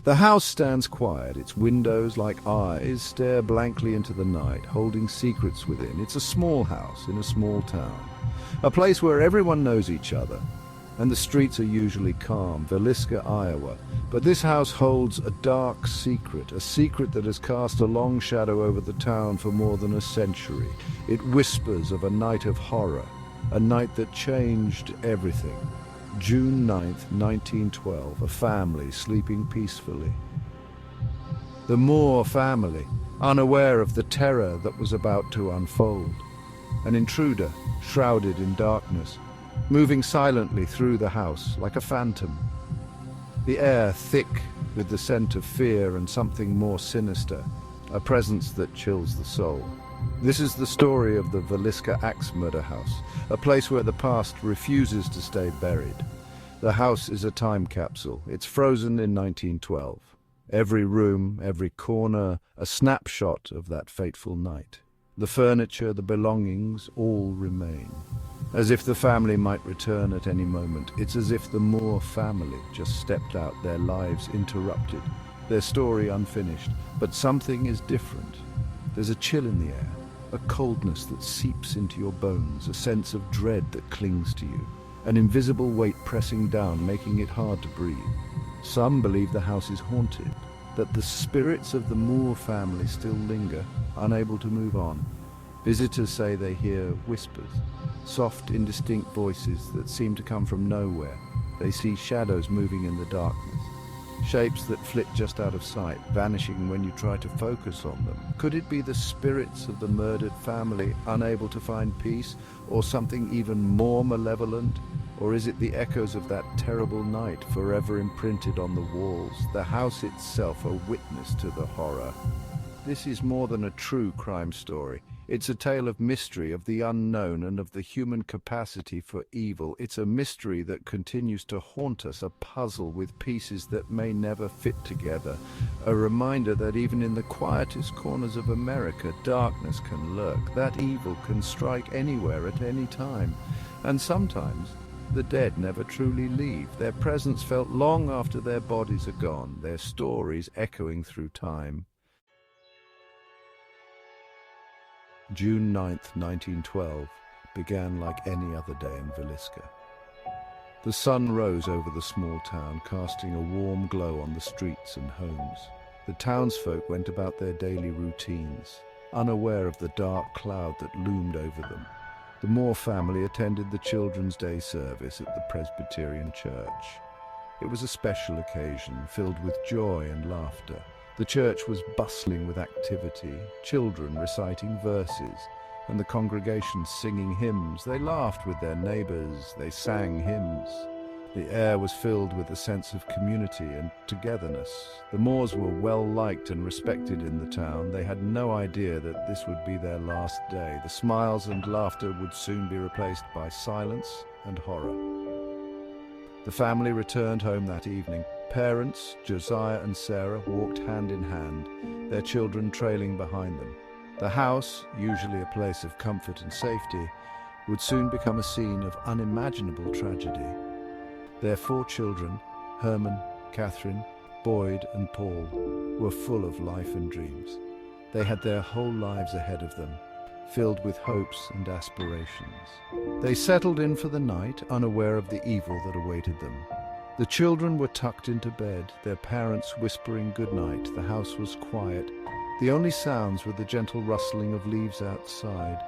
The house stands quiet. Its windows, like eyes, stare blankly into the night, holding secrets within. It's a small house in a small town, a place where everyone knows each other, and the streets are usually calm, Villisca, Iowa. But this house holds a dark secret, a secret that has cast a long shadow over the town for more than a century. It whispers of a night of horror, a night that changed everything. June 9th, 1912, a family sleeping peacefully. The Moore family, unaware of the terror that was about to unfold. An intruder, shrouded in darkness, moving silently through the house like a phantom. The air thick with the scent of fear and something more sinister, a presence that chills the soul. This is the story of the Villisca Axe Murder House, a place where the past refuses to stay buried. The house is a time capsule. It's frozen in 1912. Every room, every corner, a snapshot of that fateful night. The furniture, the belongings, all remain. As if the family might return at any moment. It's as if the Moore family just stepped out, their lives interrupted, their story unfinished. But something is different. There's a chill in the air, a coldness that seeps into your bones, a sense of dread that clings to you, an invisible weight pressing down, making it hard to breathe. Some believe the house is haunted, that the spirits of the Moore family still linger, unable to move on. Visitors say they hear whispers, soft, indistinct voices that seem to come from nowhere. They see shadows moving in the darkness, shapes that flit just out of sight, vanishing when you try to focus on them. Could it be the spirits of the murdered family, unable to find peace, or something even more malevolent? Or is it the echoes of that terrible night, forever imprinted on the walls, the house itself a witness to the horror? This is more than a true crime story. It's a tale of mystery, of the unknown, and of the human capacity for evil. It's a mystery that continues to haunt us, a puzzle with pieces that may never fit together. A reminder that even in the quietest corners of America, darkness can lurk, that evil can strike anywhere at any time. And sometimes the dead never truly leave. Their presence felt long after their bodies are gone, their stories echoing through time. June 9th, 1912, began like any other day in Villisca. The sun rose over the small town, casting a warm glow on the streets and homes. The townsfolk went about their daily routines, unaware of the dark cloud that loomed over them. The Moore family attended the Children's Day service at the Presbyterian Church. It was a special occasion, filled with joy and laughter. The church was bustling with activity, children reciting verses, and the congregation singing hymns. They laughed with their neighbors, they sang hymns. The air was filled with a sense of community and togetherness. The Moores were well liked and respected in the town. They had no idea that this would be their last day. The smiles and laughter would soon be replaced by silence and horror. The family returned home that evening. Parents, Josiah and Sarah, walked hand in hand, their children trailing behind them. The house, usually a place of comfort and safety, would soon become a scene of unimaginable tragedy. Their 4 children, Herman, Catherine, Boyd and Paul, were full of life and dreams. They had their whole lives ahead of them, filled with hopes and aspirations. They settled in for the night, unaware of the evil that awaited them. The children were tucked into bed, their parents whispering goodnight. The house was quiet. The only sounds were the gentle rustling of leaves outside.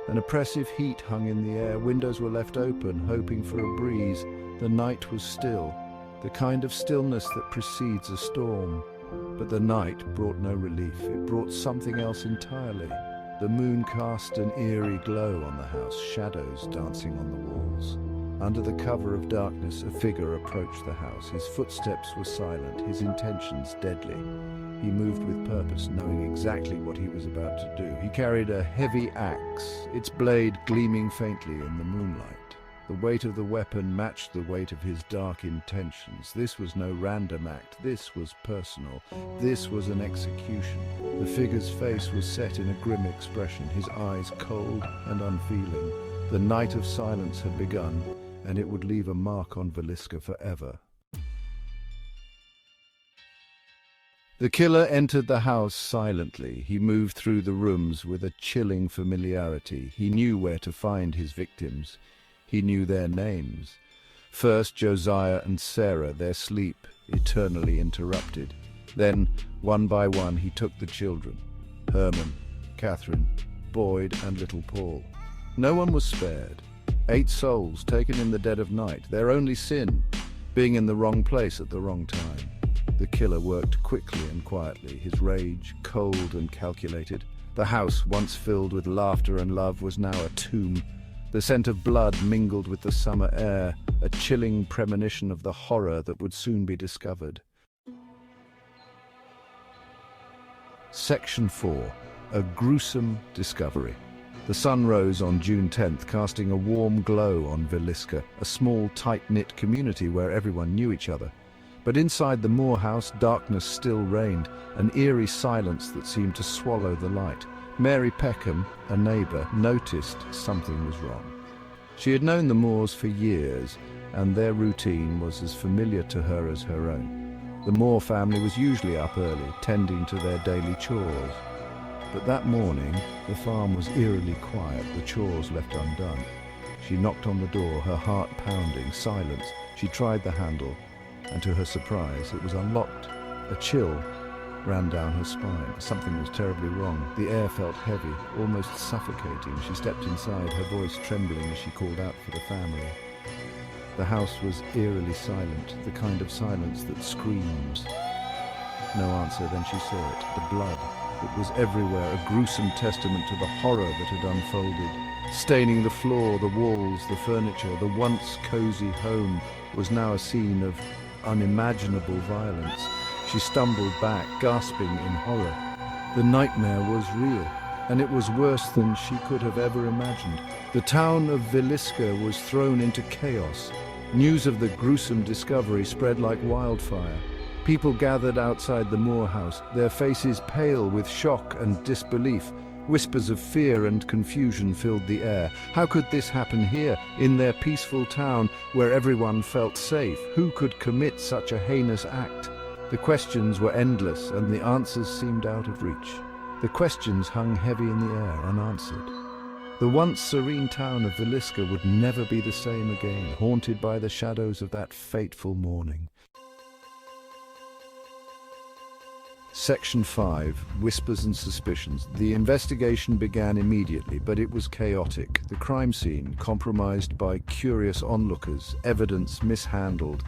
An oppressive heat hung in the air. Windows were left open, hoping for a breeze. The night was still, the kind of stillness that precedes a storm. But the night brought no relief. It brought something else entirely. The moon cast an eerie glow on the house, shadows dancing on the walls. Under the cover of darkness, a figure approached the house. His footsteps were silent, his intentions deadly. He moved with purpose, knowing exactly what he was about to do. He carried a heavy axe, its blade gleaming faintly in the moonlight. The weight of the weapon matched the weight of his dark intentions. This was no random act. This was personal. This was an execution. The figure's face was set in a grim expression, his eyes cold and unfeeling. The night of silence had begun, and it would leave a mark on Villisca forever. The killer entered the house silently. He moved through the rooms with a chilling familiarity. He knew where to find his victims. He knew their names. First Josiah and Sarah, their sleep eternally interrupted. Then, one by one, he took the children. Herman, Catherine, Boyd and little Paul. No one was spared. 8 souls taken in the dead of night. Their only sin, being in the wrong place at the wrong time. The killer worked quickly and quietly, his rage cold and calculated. The house, once filled with laughter and love, was now a tomb. The scent of blood mingled with the summer air, a chilling premonition of the horror that would soon be discovered. Section 4. A gruesome discovery. The sun rose on June 10th, casting a warm glow on Villisca, a small, tight-knit community where everyone knew each other. But inside the Moore house, darkness still reigned, an eerie silence that seemed to swallow the light. Mary Peckham, a neighbour, noticed something was wrong. She had known the Moores for years, and their routine was as familiar to her as her own. The Moore family was usually up early, tending to their daily chores. But that morning, the farm was eerily quiet, the chores left undone. She knocked on the door, her heart pounding. Silence. She tried the handle, and to her surprise, it was unlocked. A chill ran down her spine. Something was terribly wrong. The air felt heavy, almost suffocating. She stepped inside, her voice trembling as she called out for the family. The house was eerily silent, the kind of silence that screams. No answer, then she saw it. The blood. It was everywhere, a gruesome testament to the horror that had unfolded. Staining the floor, the walls, the furniture, the once cozy home was now a scene of unimaginable violence. She stumbled back, gasping in horror. The nightmare was real, and it was worse than she could have ever imagined. The town of Villisca was thrown into chaos. News of the gruesome discovery spread like wildfire. People gathered outside the Moore house, their faces pale with shock and disbelief. Whispers of fear and confusion filled the air. How could this happen here, in their peaceful town, where everyone felt safe? Who could commit such a heinous act? The questions were endless, and the answers seemed out of reach. The questions hung heavy in the air, unanswered. The once serene town of Villisca would never be the same again, haunted by the shadows of that fateful morning. Section 5. Whispers and Suspicions. The investigation began immediately, but it was chaotic. The crime scene compromised by curious onlookers, evidence mishandled.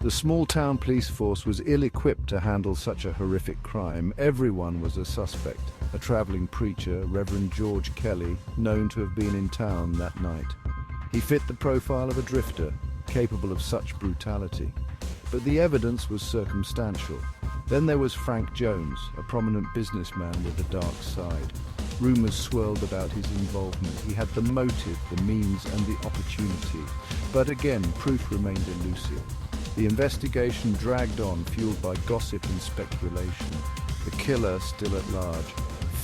The small-town police force was ill-equipped to handle such a horrific crime. Everyone was a suspect. A traveling preacher, Reverend George Kelly, known to have been in town that night. He fit the profile of a drifter, capable of such brutality. But the evidence was circumstantial. Then there was Frank Jones, a prominent businessman with a dark side. Rumors swirled about his involvement. He had the motive, the means, and the opportunity. But again, proof remained elusive. The investigation dragged on, fueled by gossip and speculation. The killer still at large.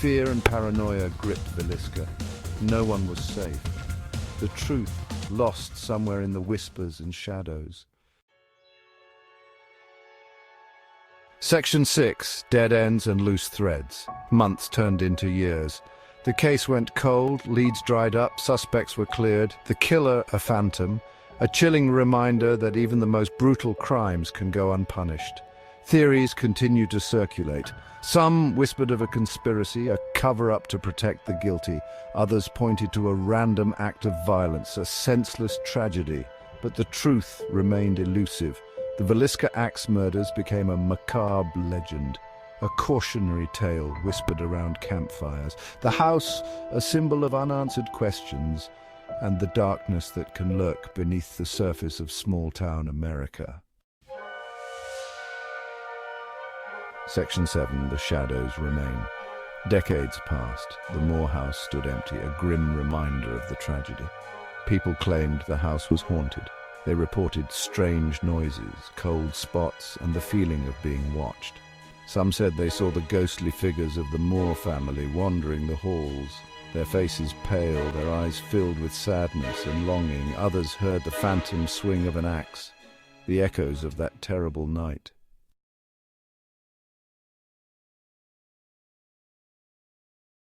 Fear and paranoia gripped Villisca. No one was safe. The truth lost somewhere in the whispers and shadows. Section 6. Dead ends and loose threads. Months turned into years. The case went cold, leads dried up, suspects were cleared. The killer a phantom, a chilling reminder that even the most brutal crimes can go unpunished. Theories continued to circulate. Some whispered of a conspiracy, a cover-up to protect the guilty. Others pointed to a random act of violence, a senseless tragedy. But the truth remained elusive. The Villisca Axe Murders became a macabre legend, a cautionary tale whispered around campfires. The house, a symbol of unanswered questions, and the darkness that can lurk beneath the surface of small-town America. Section 7. The shadows remain. Decades passed. The Moore house stood empty, a grim reminder of the tragedy. People claimed the house was haunted. They reported strange noises, cold spots, and the feeling of being watched. Some said they saw the ghostly figures of the Moore family wandering the halls, their faces pale, their eyes filled with sadness and longing. Others heard the phantom swing of an axe, the echoes of that terrible night.